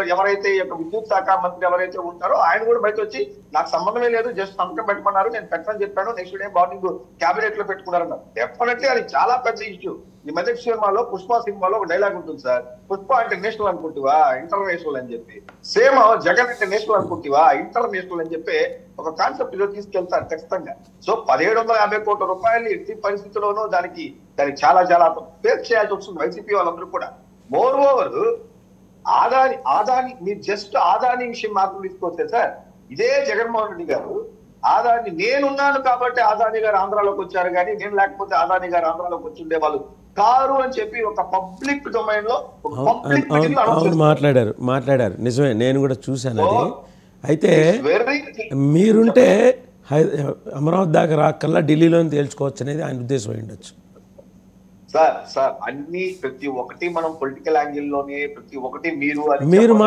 ఎవరైతే ఈ యొక్క విద్యుత్ శాఖ మంత్రి ఎవరైతే ఉంటారో ఆయన కూడా బయట వచ్చి నాకు సంబంధమే లేదు, జస్ట్ సంతకం పెట్టమన్నారు, నేను పెట్టని చెప్పాను, నెక్స్ట్ డే మార్నింగ్ క్యాబినెట్ లో పెట్టుకున్నారు. డెఫినెట్లీ అది చాలా పెద్ద ఇష్యూ. ఈ మధ్య సినిమాలో పుష్ప సినిమాలో ఒక డైలాగ్ ఉంటుంది సార్, పుష్ప అంటే నేషనల్ అనుకుంటువా ఇంటర్నేషనల్ అని చెప్పి, సేమ్ జగన్ అంటే నేషనల్ అనుకుంటువా ఇంటర్నేషనల్ అని చెప్పి ఒక కాన్సెప్ట్ లో తీసుకెళ్తారు ఖచ్చితంగా. సో 1750 కోట్ల రూపాయలు ఎట్టి పరిస్థితుల్లోనూ దానికి చాలా చాలా ఫేస్ చేయాల్సి వస్తుంది వైసీపీ వాళ్ళందరూ కూడా. మోర్ ఓవర్ ఆదాని మీరు జస్ట్ ఆదాని విషయం మాత్రం తీసుకొస్తే సార్, ఇదే జగన్మోహన్ రెడ్డి గారు ఆదాని నేనున్నాను కాబట్టి ఆదాని గారు ఆంధ్రాలోకి వచ్చారు, కానీ నేను లేకపోతే ఆదాని గారు ఆంధ్రాలోకి వచ్చి ఉండేవాళ్ళు కారు అని చెప్పి ఒక పబ్లిక్ డొమైన్ లో మాట్లాడారు నిజమే, నేను కూడా చూశాను అది. అయితే మీరుంటే అమరావతి దాకా రాకల్లా ఢిల్లీలో తేల్చుకోవచ్చు అనేది ఆయన ఉద్దేశం అయి ఉండొచ్చు. సార్ అన్ని ప్రతి ఒక్కటి మనం పొలిటికల్ యాంగిల్ లోనే ప్రతి ఒక్కటి మీరు